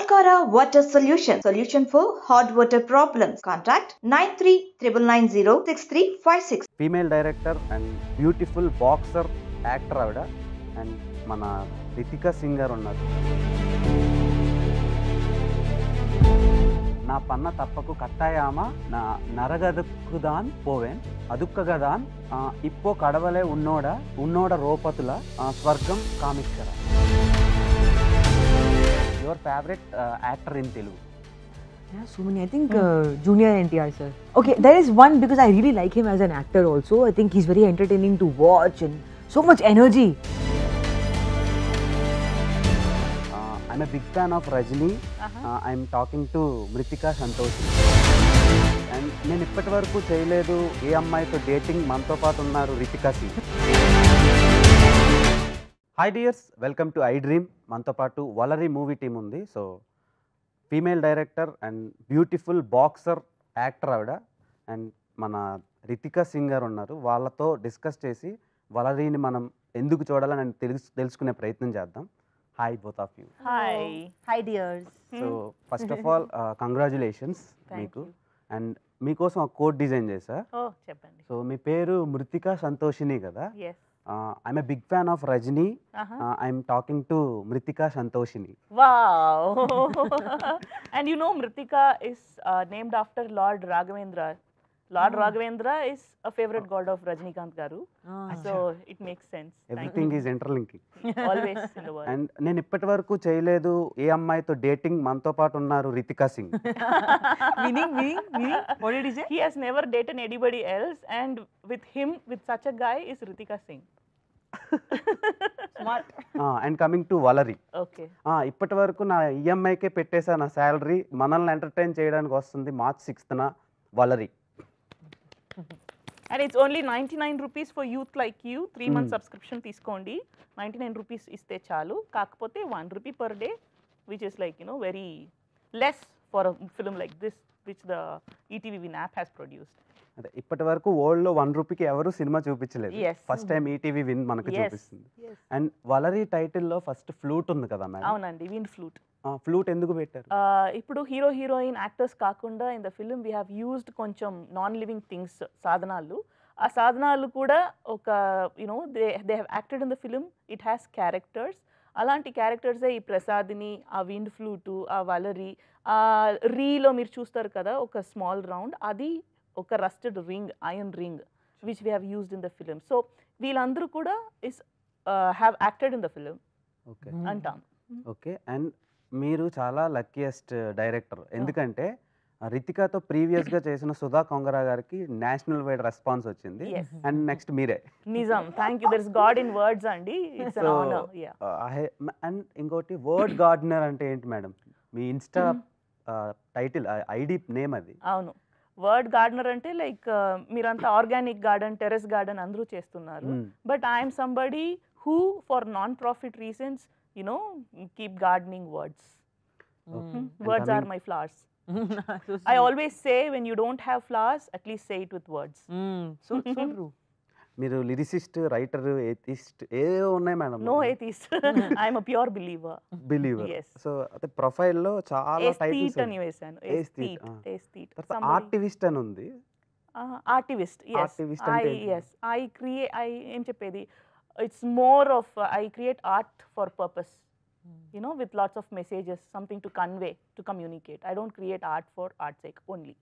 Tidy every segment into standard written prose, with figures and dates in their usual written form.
Shankara Water Solution for hot water problems. Contact 9399906356. Female director and beautiful boxer actor ఆవిడ and మన Ritika singer ఉన్నారు. నా పన్న తప్పకు కట్టాయామ నా నరగదుక్కుదాన్ పోవేన్ అదుక్కగదాన్ ఇప్పో కడవలే ఉన్నోడ రోపతుల స్వర్గం కామిక్షర. Your favourite actor in Telugu? Yeah, so many. I think Junior NTR sir. Okay, there is one because I really like him as an actor also. I think he's very entertaining to watch and so much energy. I'm a big fan of Rajini. I'm talking to Mritika Santoshi. And నేను ఇప్పటి వరకు చేయలేదు ఏ అమ్మాయితో dating, మనతో పాటు ఉన్నారు Ritika Singh. Hi dears, welcome to iDream. మనతో పాటు వలరీ మూవీ టీం ఉంది. So female director and beautiful boxer actor ఆవిడ అండ్ మన రితికా సింగర్ ఉన్నారు. వాళ్ళతో డిస్కస్ చేసి వలరీని మనం ఎందుకు చూడాలని తెలుసుకునే ప్రయత్నం చేద్దాం. Hi both of you. Hi dears. So first of all congratulations మీకు. అండ్ మీకోసం ఒక కోడ్ డిజైన్ చేశా. చెప్పండి. సో మీ పేరు మృతికా సంతోషిని కదా? I'm a big fan of Rajini. I'm talking to Mrithika Santhoshini. Wow. And you know Mritika is named after Lord Raghavendra. Lord Raghavendra is a favorite god of Rajinikanth garu. So it makes sense. Everything is interlinking. Always in the world. And నేను ఇప్పటి వరకు చేయలేదు ఏ అమ్మాయితో dating, మనతో పాటు ఉన్నారు Ritika Singh. Meaning? What did he say? He has never dated anybody else, and with him, with such a guy, is Ritika Singh. Smart. And coming to Valari. Okay. ఇప్పటి వరకు నా ఈఎంఐకే పెట్టేసా నా శాలరీ. మనల్ని ఎంటర్టైన్ చేయడానికి వస్తుంది March 6th వలరీ. And it's only 99 rupees for youth like you. 3 month subscription తీసుకోండి. 99 rupees ఇస్తే చాలు. కాకపోతే 1 rupee per day, which is like, very less for a film like this, which the ETV Win app has produced. అదే ఇప్పటి వరకు world లో 1 రూపీకి ఎవరు cinema చూపించలేదు. Yes. First time ETV win మనకు Yes. చూపిస్తుంది. అండ్ వలరీ టైటిల్ లో ఫస్ట్ ఫ్లూట్ ఉంది కదా మేడం? అవునండి, విండ్ ఫ్లూట్. ఫ్లూట్ ఎందుకు పెట్టారు? ఇప్పుడు హీరో హీరోయిన్ యాక్టర్స్ కాకుండా in the film we have used కొంచెం నాన్ లివింగ్ థింగ్స్, సాధనాలు. ఆ సాధనాలు కూడా ఒక they have acted in the film. It has characters. అలాంటి క్యారెక్టర్సే ఈ ప్రసాదిని, ఆ విండ్ ఫ్లూటు, ఆ వలరీ. ఆ రీలో మీరు చూస్తారు కదా ఒక స్మాల్ రౌండ్, అది ఒక rusted ring, iron ring, which we have used in the film. So వీళ్ళందరూ కూడా have acted in the film okay అంటాం. ఓకే. అండ్ మీరు చాలా లక్కీయెస్ట్ డైరెక్టర్. ఎందుకంటే రితికాతో ప్రీవియస్ గా చేసిన సుధా కొంగరా గారికి నేషనల్ వైడ్ రెస్పాన్స్ వచ్చింది. అండ్ నెక్స్ట్ మీరే. నిజం. Thank you. There is God in words అండి. It's an honour. Yeah. And ఇంకోటి వర్డ్ గార్డెనర్ అంటే ఏంటి మేడం? మీ ఇన్స్టా టైటిల్, ఐడి నేమ్ అది? అవును, వర్డ్ గార్డెనర్ అంటే లైక్ మీరంతా ఆర్గానిక్ గార్డెన్, టెరెస్ గార్డెన్ అందరూ చేస్తున్నారు. But I'm somebody who for non profit reasons keep gardening words. Words are my flowers. I always say when you don't have flowers, at least say it with words. So true. మీరు lyricist, writer, atheist ఏదో ఉన్నాయి madam? No atheist. I am a pure believer. Yes. So అదే profile లో చాలా titles అని వేసాను. Aesthete. ఆర్టివిస్ట్ అని ఉంది. Artivist. Yes. Artivist అంటే I create. ఏం చెప్పేది, it's more of I create art for purpose. With lots of messages, something to convey, to communicate. I don't create art for art's sake only.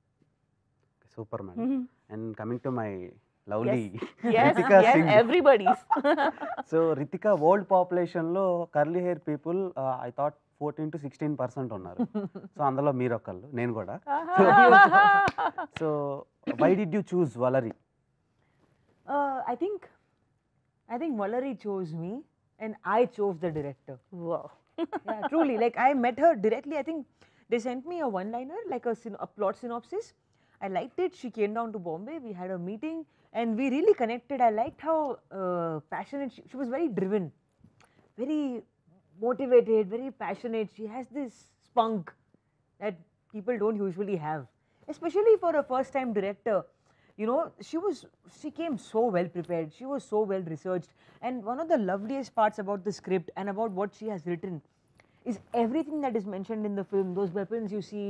Super madam. And coming to my lovely Yes, Ritika Singh. everybody's. So Ritika, world population lo curly hair people I thought 14 to 16% ఉన్నారు. So అందులో మీరు ఒకళ్ళు, నేను కూడా. So why did you choose Valerie? I think Valerie chose me and I chose the director. Wow. Yeah, truly. Like I met her directly. I think they sent me a one-liner, like a plot synopsis. I liked it. She came down to Bombay. We had a meeting and we really connected. I liked how passionate she was. Very driven, very motivated, very passionate. She has this spunk that people don't usually have, especially for a first-time director. She came so well prepared. She was so well researched. And one of the loveliest parts about the script and about what she has written is everything that is mentioned in the film. Those weapons you see,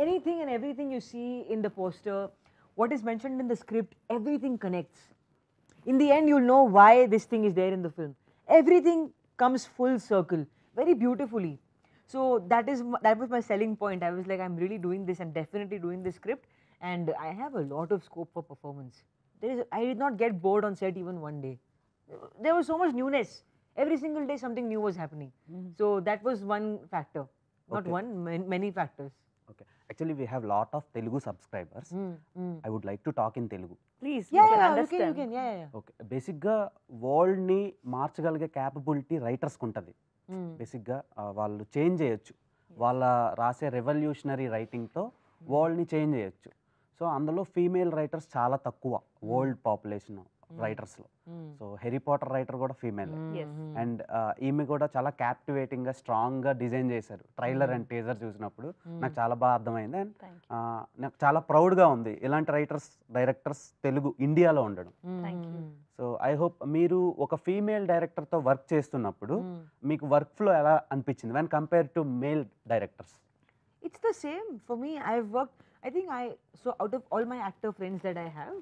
anything and everything you see in the poster, what is mentioned in the script, everything connects. In the end, you'll know why this thing is there in the film. Everything comes full circle very beautifully. So that was my selling point. I was like, I'm really doing this and definitely doing this script, and I have a lot of scope for performance. I did not get bored on set even one day. There was so much newness. Every single day something new was happening. So that was one factor, not Okay. one, many factors. Okay. Actually, we have lot of Telugu subscribers. I would like to talk in Telugu. Please, Yeah, we can yeah, you understand. can, yeah. Okay బేసిక్గా వరల్డ్ని మార్చగలిగే capability రైటర్స్కి ఉంటుంది. బేసిక్గా వాళ్ళు change చేయొచ్చు. వాళ్ళ రాసే revolutionary రైటింగ్తో వరల్డ్ని change చేయొచ్చు. సో అందులో ఫీమేల్ రైటర్స్ చాలా తక్కువ వరల్డ్ పాపులేషన్ రైటర్స్లో. సో హ్యారీ పాటర్ రైటర్ కూడా ఫీమేల్. Yes. అండ్ ఈమె కూడా చాలా క్యాప్టివేటింగ్గా స్ట్రాంగ్గా డిజైన్ చేశారు. ట్రైలర్ అండ్ టీజర్ చూసినప్పుడు నాకు చాలా బాగా అర్థమైంది. అండ్ Thank నాకు చాలా ప్రౌడ్గా ఉంది ఇలాంటి రైటర్స్ డైరెక్టర్స్ తెలుగు ఇండియాలో ఉండడం. Thank you. So I hope మీరు ఒక ఫీమేల్ డైరెక్టర్తో వర్క్ చేస్తున్నప్పుడు మీకు వర్క్ ఫ్లో ఎలా అనిపించింది when compare to male directors? It's the same for me. I've worked, I think so out of all my actor friends that I have,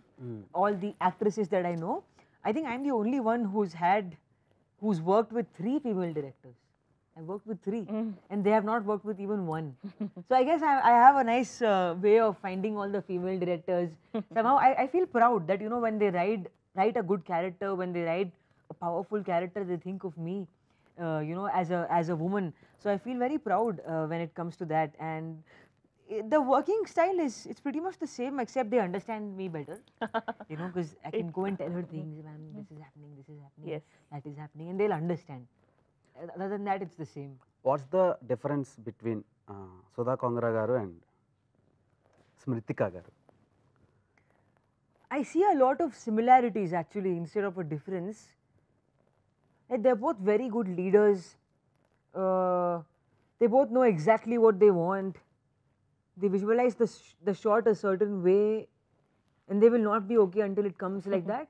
all the actresses that I know, I think I'm the only one who's worked with 3 female directors. I've worked with 3 and they have not worked with even one. So I guess I have a nice way of finding all the female directors. Somehow I feel proud that, you know, when they write a good character, when they write a powerful character, they think of me, you know, as a woman. So I feel very proud when it comes to that. And the working style it's pretty much the same, except they understand me better. You know, because I can go and tell her things, ma'am, this is happening, Yes. that is happening, and they'll understand. Other than that, it's the same. What's the difference between Sudha Kongara garu and స్మృతిక గారు? I see a lot of similarities actually instead of a difference. Like, they're both very good leaders. They both know exactly what they want. They visualize the shot a certain way, and they will not be okay until it comes like that.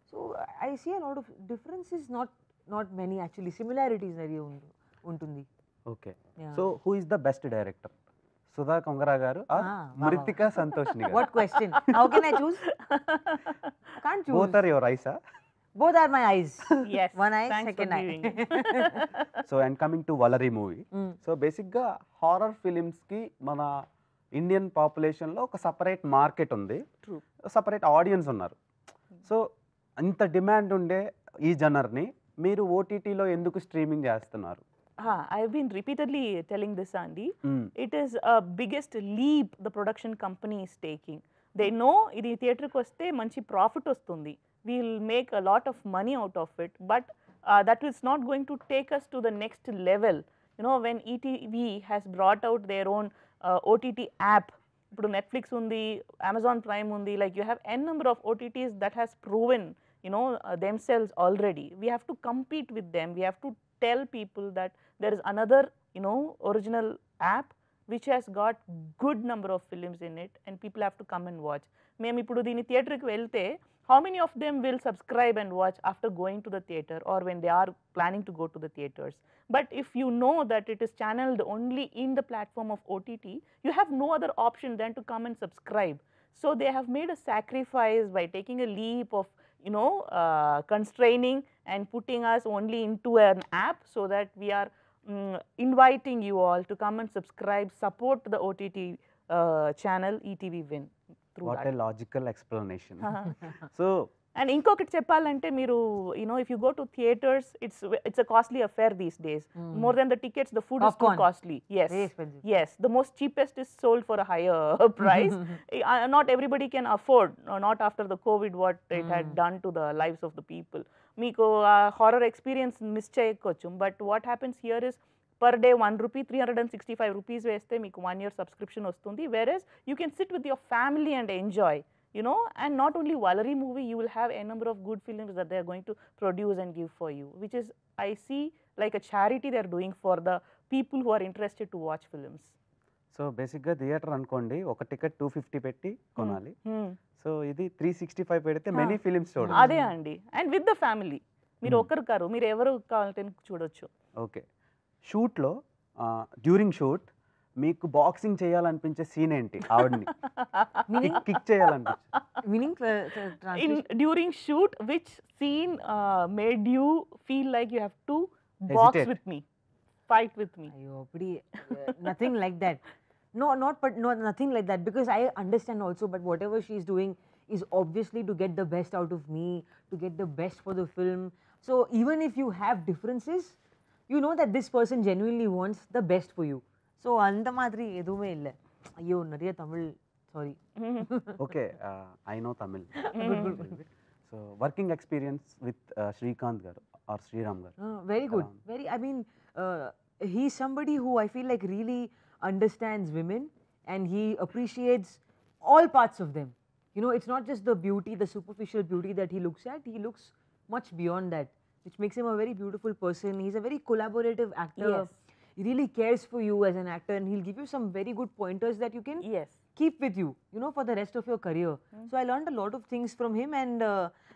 So I see a lot of differences, not many actually. Similarities very untundi. Okay. Yeah. So who is the best director, Sudha Kongara garu are wow. Mruthika సంతోష్ని గారు? What question? How can I choose? I can't choose. Both are your ఐసా? Both are my eyes. Yes. One eye, Thanks second for eye. giving it. So and coming to Valari movie, so బేసిక్గా horror ఫిలిమ్స్కి మన Indian పాపులేషన్లో ఒక separate market ఉంది, True. Separate audience ఉన్నారు. So అంత demand ఉండే ఈ జనర్ని మీరు ఓటీటీలో ఎందుకు స్ట్రీమింగ్ చేస్తున్నారు? I've been repeatedly telling this, Andy. It is a biggest leap the production company is taking. They know ఇది థియేటర్కి వస్తే మంచి ప్రాఫిట్ వస్తుంది, we'll make a lot of money out of it, but that is not going to take us to the next level. You know, when ETV has brought out their own OTT app, ఇప్పుడు Netflix ఉంది, Amazon prime ఉంది, like you have n number of OTTs that has proven, you know, themselves already. We have to compete with them. We have to tell people that there is another, you know, original app which has got good number of films in it and people have to come and watch. మేము ఇప్పుడు దీని థియేటర్కి వెళ్తే how many of them will subscribe and watch after going to the theater or when they are planning to go to the theaters? But if you know that it is channeled only in the platform of OTT, you have no other option than to come and subscribe. So they have made a sacrifice by taking a leap of, you know, constraining and putting us only into an app, so that we are inviting you all to come and subscribe, support the OTT channel ETV Win through what a that. Logical explanation. So And ఇంకొకటి చెప్పాలంటే మీరు, you know, if you go to theaters, it's a costly affair these days. More than the tickets, the food is Popcorn. too costly. Yes. Very expensive. Yes, the most cheapest is sold for a higher price. Not everybody can afford, not after the COVID, what it had done to the lives of the people. మీకు horror experience miss చేయొచ్చు, but what happens here is per day 1 rupee, 365 rupees వేస్తే మీకు 1 year subscription వస్తుంది, whereas you can sit with your family and enjoy, you know. And not only Valerie movie, you will have a number of good films that they are going to produce and give for you, which is, I see, like a charity they are doing for the people who are interested to watch films. So బేసిక్గా theatre అనుకోండి, ఒక ticket 250 పెట్టి కొనాలి. So ఇది 365 పెడితే many films చూడండి. అదే అండి, అండ్ విత్ ద ఫ్యామిలీ, మీరు ఒక్కరు కారు, మీరు ఎవరు కావాలంటే చూడొచ్చు. ఓకే. షూట్లో డ్యూరింగ్ షూట్ మీకు బాక్సింగ్ చేయాలనిపించే సీన్ ఏంటి ఆవిడని Meaning? కిక్ చేయాలనిపించే Meaning In during shoot, which scene made you feel like you have to box Hesitate. with me, fight with me? Ayyo, nothing like that. No, nothing like that. Because I understand also, but whatever she's doing is obviously to get the best out of me, to get the best for the film. So even if you have differences, you know that this person genuinely wants the best for you. So அந்த மாதிரி எதுவுமே இல்லை. ஐயோ நிறைய Tamil sorry. Okay I know Tamil. So working experience with Srikanth గారు are Sriram గారు. Very good. I mean, he's somebody who I feel like really understands women and he appreciates all parts of them. You know, it's not just the beauty, the superficial beauty that he looks at, he looks much beyond that, which makes him a very beautiful person. He's a very collaborative actor. Yes. He really cares for you as an actor and he'll give you some very good pointers that you can Yes. keep with you, you know, for the rest of your career. So I learned a lot of things from him and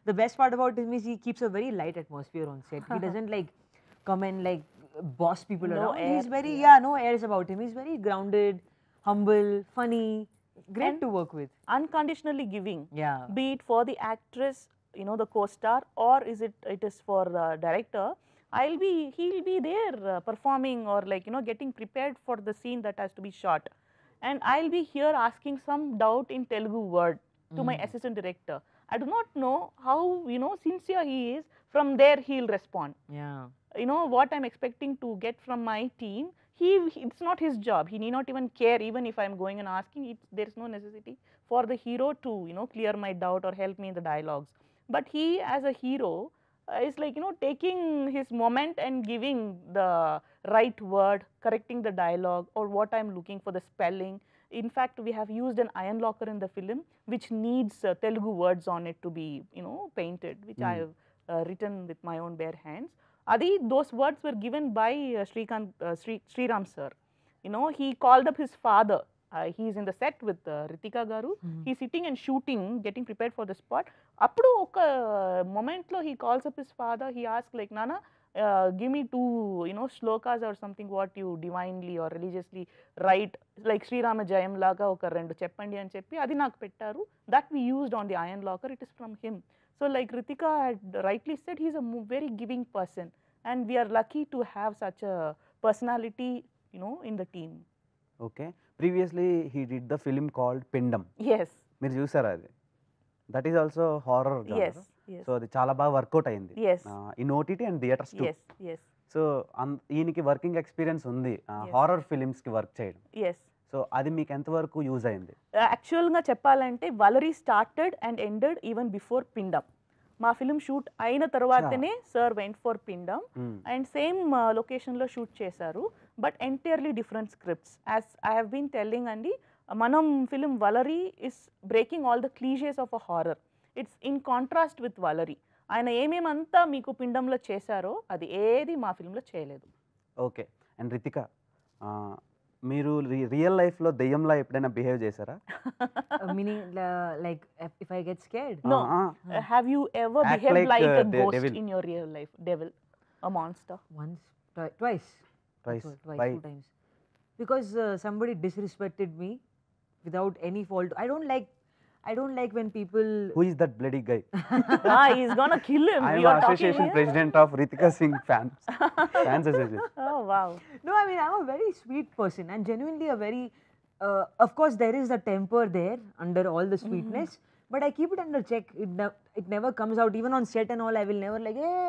the best part about him is he keeps a very light atmosphere on set. He doesn't like come and like boss people No around. He's airs, very, yeah. no airs about him. He's very grounded, humble, funny, great And to work with. Unconditionally giving, Yeah. be it for the actress, you know, the co-star, or it is for the director. He'll be there performing or like, you know, getting prepared for the scene that has to be shot. And I'll be here asking some doubt in Telugu word to my assistant director. I do not know how, you know, sincere he is. From there, he'll respond. Yeah. You know, what I'm expecting to get from my team, it's not his job. He need not even care, even if I'm going and asking. There's no necessity for the hero to, you know, clear my doubt or help me in the dialogues. But he, as a hero, is like, you know, taking his moment and giving the right word, correcting the dialogue or what I'm looking for, the spelling. In fact, we have used an iron locker in the film, which needs Telugu words on it to be, you know, painted, which I have written with my own bare hands. Those words were given by Sriram sir. You know, he called up his father. He's in the set with Ritika Garu. He's sitting and shooting, getting prepared for the spot. Appudu oka moment lo he calls up his father. He asks like, Nana, give me 2, you know, shlokas or something what you divinely or religiously write, like Sri Rama Jayam laga oka rendu cheppandi ani cheppi adi naaku pettaru. That we used on the iron locker. It is from him. So like Ritika had rightly said, he's a very giving person and we are lucky to have such a personality, you know, in the team. Okay previously he did the film called Pindam. Yes. మీరు చూసారా అది? That is also horror. Yes. Yes. So అది చాలా బాగా work out అయింది Yes. In OTT and theatres too. Yes. Yes. So ఈయనకి working experience ఉంది Yes. Horror ఫిలిమ్స్కి వర్క్ చేయడం. Yes. సో అది మీకు ఎంతవరకు యూజ్ అయింది? యాక్చువల్గా చెప్పాలంటే Valari started and ended even before Pindam. మా ఫిలిం షూట్ అయిన తర్వాతనే sir went for పిండమ్ and same లొకేషన్లో షూట్ చేశారు but entirely different scripts. As I have been telling అండి, మనం film Valari is breaking all the clichés of a horror. It's in contrast with Valari. ఆయన ఏమేమంతా మీకు పిండంలో చేశారో అది ఏది మా ఫిలింలో చేయలేదు. ఓకే. అండ్ రితిక, మీరు రియల్ లైఫ్లో దెయ్యంలా ఎప్పుడైనా బిహేవ్ చేశారా? Meaning like if I get scared. No. Have you ever Act behaved like, like a ghost devil. in your real life? Devil, a monster. Once, twice. Twice. Why? 2 times. Because somebody disrespected me without any fault. I don't like when people. Who is that bloody guy? He's gonna kill him. I am You are talking association here? president of Ritika Singh fans association. Oh wow. No, I mean, I'm a very sweet person and genuinely a very, of course, there is a temper there under all the sweetness, but I keep it under check. It never comes out. Even on set and all, I will never like, hey,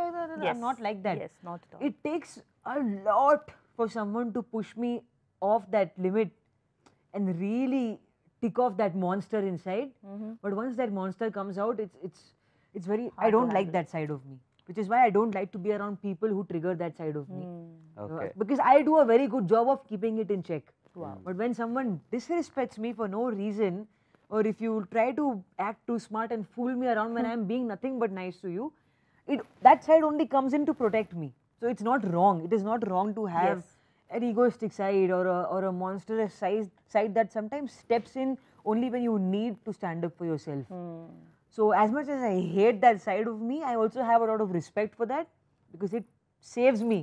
Yes. I'm not like that. Yes, not at all. It takes a lot for someone to push me off that limit and really tick off that monster inside. But once that monster comes out, it's very, I Hard to don't like handle. that side of me. Which is why I don't like to be around people who trigger that side of me. Okay. Because I do a very good job of keeping it in check. Wow. But when someone disrespects me for no reason, or if you try to act too smart and fool me around when I'm being nothing but nice to you, that side only comes in to protect me. So it's not wrong. It is not wrong to have Yes. an egoistic side or a monstrous side that sometimes steps in only when you need to stand up for yourself. So as much as I hate that side of me, I also have a lot of respect for that because it saves me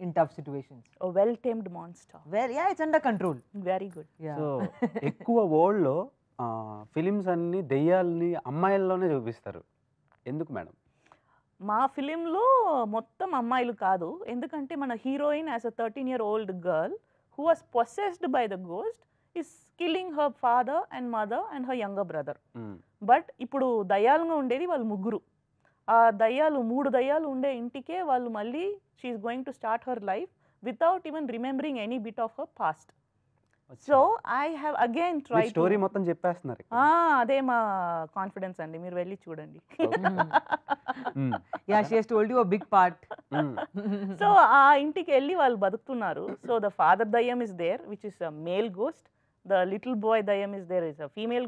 in tough situations. A well tamed monster. Well, yeah, it's under control. Very good. Yeah. So ఎక్కువ వరల్డ్లో films అన్ని దెయ్యాలని అమ్మాయిల్లోనే చూపిస్తారు, ఎందుకు madam? మా ఫిలింలో మొత్తం అమ్మాయిలు కాదు, ఎందుకంటే మన heroine as a 13-year-old girl who was possessed by the ghost is killing her father and mother and her younger brother. But ఇప్పుడు దయ్యాలుగా ఉండేది వాళ్ళు ముగ్గురు. ఆ దయ్యాలు 3 దయ్యాలు ఉండే ఇంటికే వాళ్ళు మళ్ళీ she is going to start her life without even remembering any bit of her past. So I have again try story మొత్తం చెప్పేస్తున్నారు. అదే మా కాన్ఫిడెన్స్ అండి, మీరు వెళ్ళి చూడండి. Yeah, she has told you a big part. So ఆ ఇంటికి వెళ్ళి వాళ్ళు బతుకుతున్నారు. సో ద ఫాదర్ దయ్యం is there which is a male ghost, the little boy దయ్యం is there is a female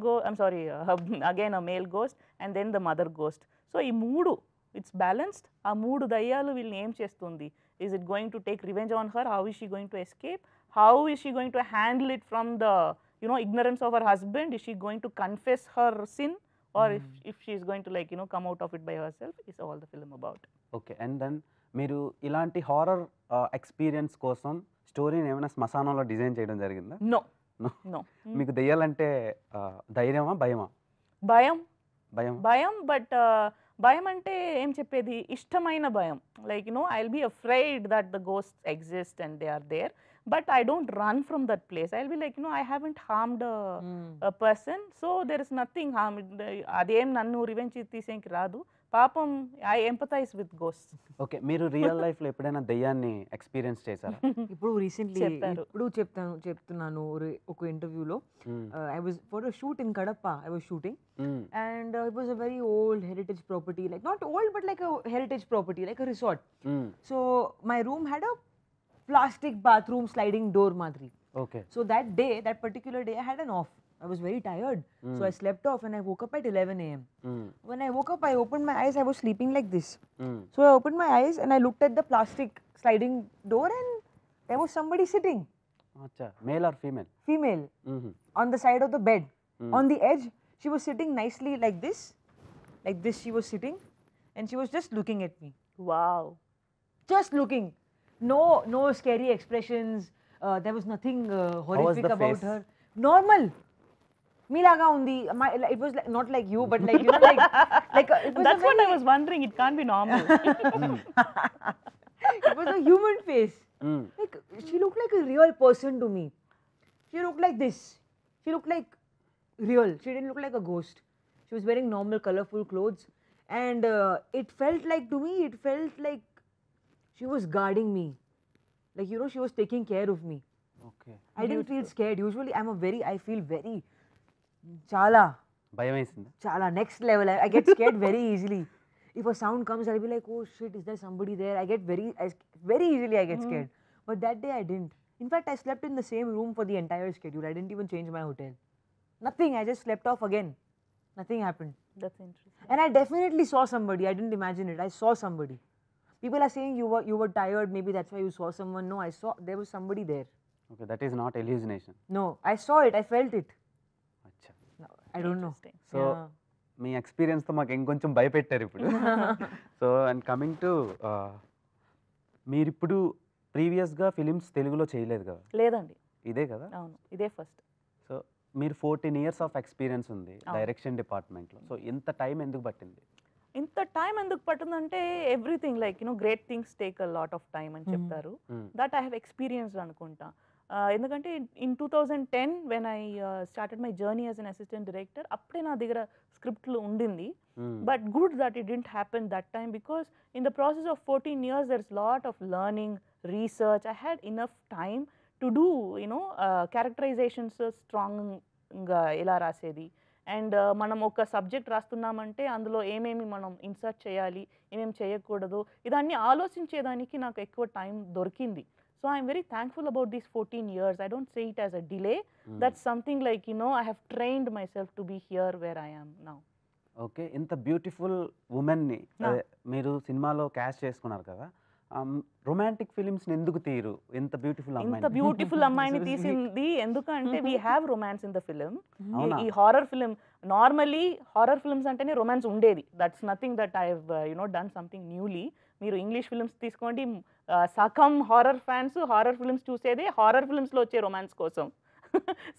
again a male ghost, and then the mother ghost. So ఈ 3 it's balanced. ఆ 3 దయ్యాలు వీళ్ళని ఏం చేస్తుంది? Is it going to take revenge on her? How is she going to escape? How is she going to handle it from the ignorance of her husband? Is she going to confess her sin, or if she is going to come out of it by herself? Is all the film about. Okay, and then మీరు ఇలాంటి horror experience కోసం స్టోరీని ఏమైనా శ్మశానంలో design చేయడం జరిగిందా? No. మీకు దెయ్యాలంటే ధైర్యమా భయమా? భయం. బట్ భయం అంటే ఏం చెప్పేది, ఇష్టమైన భయం. Like I'll be afraid that the ghosts exist and they are there, but I don't run from that place. I'll be like, I haven't harmed a person, so there is nothing harm. అదేం నన్ను revenge తీసేకి రాదు. పాపం, I empathise with ghosts. Okay, మీరు real లైఫ్లో ఎప్పుడైనా దెయ్యాన్ని experience చేశారా? ఇప్పుడు రీసెంట్లీ చెప్తున్నాను ఒక ఇంటర్వ్యూలో, I was for a shoot in Kadapa. I was shooting and it was a very old heritage property, like not old but like a heritage property, like a resort. So my room had a plastic bathroom sliding door madri. Okay. So that particular day I had an off. I was very tired, so I slept off and I woke up at 11 a.m. When I woke up, I opened my eyes. I was sleeping like this. So I opened my eyes and I looked at the plastic sliding door and there was somebody sitting. Acha, male or female? Female. On the side of the bed. On the edge, she was sitting nicely like this. Like this she was sitting and she was just looking at me. Wow. Just looking. No scary expressions. There was nothing horrific about face? her. Normal. Milaga undi. It was like, not like you, but like it was. That's what I was wondering. It can't be normal. It was a human face. Like she looked like a real person to me. She looked like this. She looked like real. She didn't look like a ghost. She was wearing normal colorful clothes, and it felt like she was guarding me. Like she was taking care of me. Okay. I didn't feel scared. Usually I feel very chala భయం వేసిందా? chala next level. I get scared very easily. If a sound comes, I'll be like, oh shit, is there somebody there? I get very easily I get scared. But that day I didn't. In fact, I slept in the same room for the entire schedule. I didn't even change my hotel. Nothing. I just slept off again. Nothing happened. That's interesting. And I definitely saw somebody. I didn't imagine it. I saw somebody. People are saying you were tired. Maybe that's why you saw someone. No, I saw there was somebody there. Okay, that is not hallucination. No, I saw it. I felt it. అచ్చా. No, I don't know. Interesting. So మీ ఎక్స్పీరియన్స్తో మాకు ఇంకొంచెం భయపెట్టారు ఇప్పుడు. So and coming to, మీరు ఇప్పుడు ప్రీవియస్గా films తెలుగులో చేయలేదు కదా? లేదండి. ఇదే కదా? అవును, ఇదే ఫస్ట్. సో మీరు 14 years ఆఫ్ ఎక్స్పీరియన్స్ ఉంది డైరెక్షన్ డిపార్ట్మెంట్లో. సో ఇంత టైం ఎందుకు పట్టింది? ఇంత టైం ఎందుకు పట్టిందంటే everything like great things take a lot of time అని చెప్తారు. దట్ ఐ హ్యావ్ ఎక్స్పీరియన్స్డ్ అనుకుంటా. ఎందుకంటే in 2010 when I started my journey as an assistant director, అప్పుడే నా దగ్గర స్క్రిప్ట్లు ఉండింది. But good that it didn't happen that time because in the process of 14 years there is lot of learning, research. I had enough time to do characterisations స్ట్రాంగ్గా ఎలా రాసేది, and మనం ఒక సబ్జెక్ట్ రాస్తున్నామంటే అందులో ఏమేమి మనం ఇన్సర్ట్ చేయాలి, ఏమేమి చేయకూడదు, ఇదన్నీ ఆలోచించేదానికి నాకు ఎక్కువ టైం దొరికింది. So I'm very thankful about these 14 years. I don't say it as a delay. That's something like I have trained myself to be here where I am now. Okay, ఇంత beautiful ఉమెన్ని మీరు సినిమాలో caste చేసుకున్నారు కదా, romantic films ఎందుకు తీరు? ఇంత beautiful అమ్మాయిని తీసింది ఎందుకంటే we have romance in the film. ఈ horror film, normally horror films అంటేనే రొమాన్స్ ఉండేది. That's nothing that I have done something newly. మీరు ఇంగ్లీష్ ఫిల్మ్స్ తీసుకోండి, సగం హారర్ ఫ్యాన్స్ హారర్ ఫిల్మ్స్ చూసేదే హారర్ ఫిల్మ్స్లో వచ్చే రొమాన్స్ కోసం.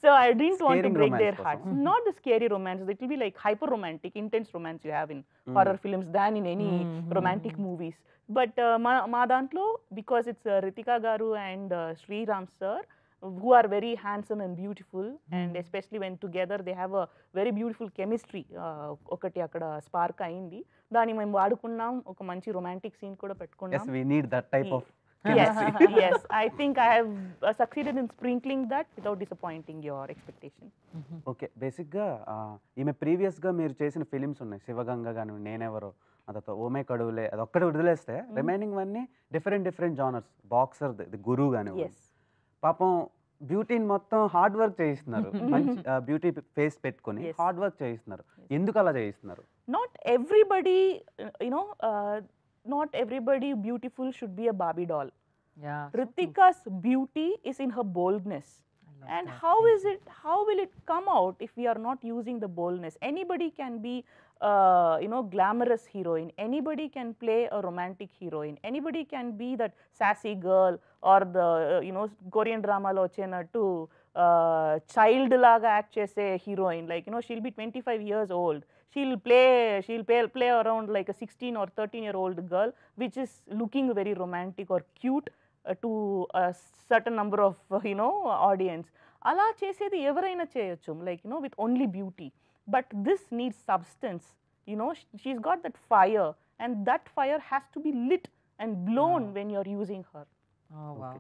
So I didn't want to Scaring break romance their కోసం. hearts. Not the scary romance. It will be like hyper romantic, intense romance you have in horror films than in any romantic movies. But మా దాంట్లో, because it's Ritika Garu and Sriram sir, who are very handsome and beautiful, and especially when together they have a very beautiful chemistry. ఒకటి అక్కడ spark అయింది, దాన్ని మేము వాడుకున్నాం, ఒక మంచి romantic scene కూడా Yes, పెట్టుకున్నాం. we need that type of Yes, yes. I think I have succeeded in sprinkling that without disappointing your expectation. Okay. బేసిక్గా ఈమె ప్రీవియస్గా మీరు చేసిన ఫిలిమ్స్ ఉన్నాయి, శివగంగ కానీ, నేనెవరో, అదొక ఓమే కడువులే, అది ఒక్కటి వదిలేస్తే రిమైనింగ్ అన్నీ డిఫరెంట్ జానర్స్. బాక్సర్, గురువు కానీ, Yes. పాపం బ్యూటీని మొత్తం హార్డ్ వర్క్ చేయిస్తున్నారు, మంచి బ్యూటీ ఫేస్ పెట్టుకొని Yes. హార్డ్ వర్క్ చేయిస్తున్నారు. ఎందుకు అలా చేయిస్తున్నారు? Not everybody, not everybody beautiful should be a Barbie doll. Yeah. Ritika's beauty is in her boldness. And how will it come out if we are not using the boldness? Anybody can be glamorous heroine, anybody can play a romantic heroine, anybody can be that sassy girl, or the Korean drama lo vachenattu child laga act chese heroine, like she'll be 25 years old, she'll play around like a 16 or 13-year-old girl, which is looking very romantic or cute to a certain number of audience. Ala chesedi evaraina cheyochu, like with only beauty. But this needs substance. She's got that fire, and that fire has to be lit and blown when you're using her. Oh wow.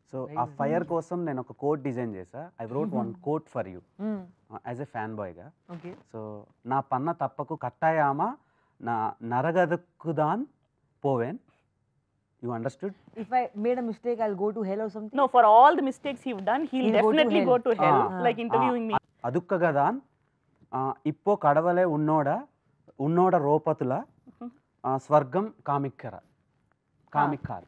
So ఆ fire కోసం నేను ఒక quote design చేసా. I wrote one quote for you as a fan బాయ్గా. Okay. So నా పన్న తప్పకు కట్టాయామా నా నరగదక్కుదాన్ పోవేన్. You understood? If I made a mistake, I'll go to hell or something. No, for all the mistakes he've done, he'll He'll go to definitely hell. go to hell, Ah. like interviewing me. అదుక్కగదాన్ ఇప్పో కడవలే ఉన్నోడ రోపతుల స్వర్గం కామిక్కర కామిక్కార్.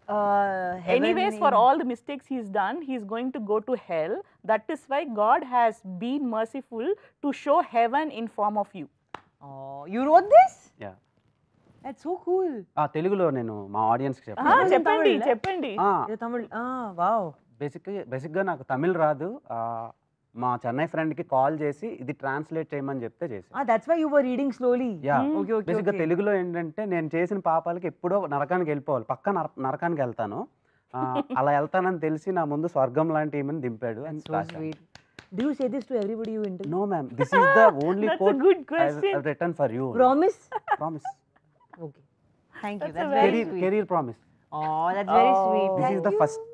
Anyways, for all the mistakes he's done, he's going to go to hell. That is why God has been merciful to show heaven in form of you. Oh, you wrote this? Yeah. That's so cool. తెలుగులో నేను మా ఆడియన్స్కి చెప్పాను. చెప్పండి. Yeah, Tamil. Wow. బేసిక్గా నాకు తమిళ్ రాదు. మా చెన్నై ఫ్రెండ్కి కాల్ చేసి ఇది ట్రాన్స్లేట్ చేయమని చెప్తే చేసి. That's why you were reading slowly. Yeah. Okay. బేసిక్గా తెలుగులో ఏంటంటే నేను చేసిన పాపాలకి ఎప్పుడో నరకానికి వెళ్ళిపోవాలి, పక్క నరకానికి వెళ్తాను, అలా వెళ్తానని తెలిసి నా ముందు స్వర్గం లాంటి ఏమని దింపాడు. So sweet. Do you say this to everybody you interview? No ma'am, this is the only That's a quite good question. Return for you. Promise? Promise. Okay. Thank you. That's That's a very very sweet. Career promise. Oh, that's very Oh. sweet. This Thank is the you. First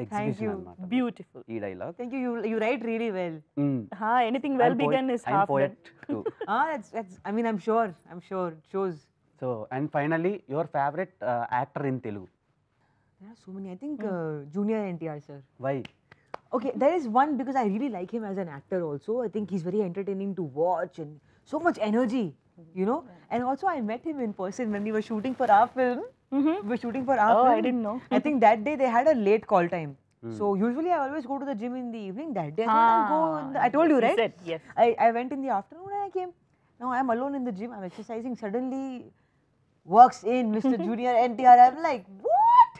exhibition you. అన్నమాట Beautiful. ఈ dialogue. Thank you. You write really well. Anything well begun is half done. That's. I mean, I'm sure. It shows. So and finally your favourite actor in Telugu? There are so many. I think Junior NTR sir. Why? Okay, there is one because I really like him as an actor also. I think he's very entertaining to watch and so much energy, And also I met him in person when we were shooting for our film. We were shooting for our film. I didn't know. I think that day they had a late call time. So usually I always go to the gym in the evening. That day I thought I'll go I told you, He right? said, yes. I went in the afternoon and I came. Now I'm alone in the gym. I'm exercising. Suddenly walks in Mr. Junior NTR. I'm like, what?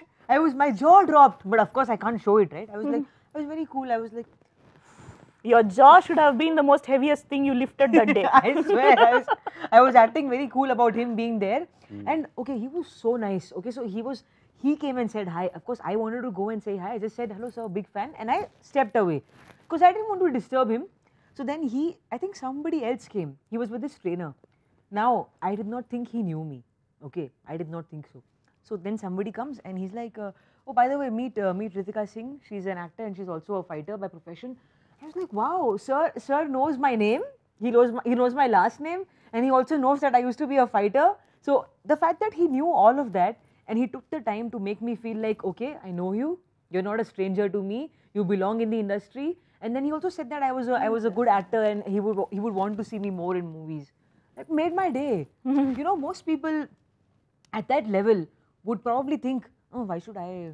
My jaw dropped. But of course I can't show it, right? I was very cool. I was like, Your jaw should have been the most heaviest thing you lifted that day. I swear, I was acting very cool about him being there. And okay, he was so nice. Okay, so he came and said hi. Of course, I wanted to go and say hi. I just said, hello sir, big fan. And I stepped away because I didn't want to disturb him. So then I think somebody else came. He was with his trainer. Now, I did not think he knew me. Okay, I did not think so. So then somebody comes and he's like, oh, by the way, meet Ritika Singh. She's an actor and she's also a fighter by profession. I was like, wow, sir knows my name. He knows my last name, and he also knows that I used to be a fighter. So the fact that he knew all of that and he took the time to make me feel like, okay, I know you. You're not a stranger to me. You belong in the industry. And then he also said that I was a good actor and he would want to see me more in movies. That made my day. Most people at that level would probably think, oh, why should I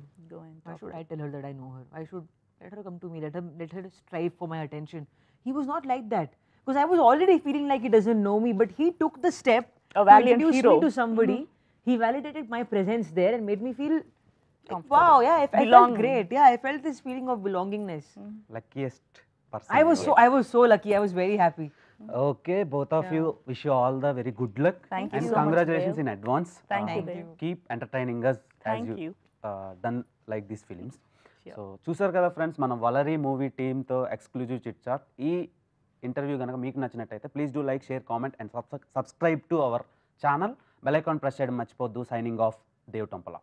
tell her that I know her? Why should let her come to me? Let her strive for my attention. He was not like that because I was already feeling like he doesn't know me, but he took the step A to valiant introduce hero. me to somebody. He validated my presence there and made me feel comfortable. Wow, yeah, I felt Belonging. great. Yeah, I felt this feeling of belongingness. Luckiest person. I was so lucky. I was very happy. Okay, both of you wish you all the very good luck Thank you and so much, congratulations Dev. In advance. Thank you, Thank Dev. you. Keep entertaining us Thank as you you. Done like this films. Sure. So చూసారు కదా friends, మన Valari movie టీమ్తో exclusive chit chat. ఈ interview కనుక మీకు నచ్చినట్టయితే please do like, share, comment and subscribe to our channel. Bell icon press చేయడం మర్చిపోద్దు. Signing off, Dev Tompala.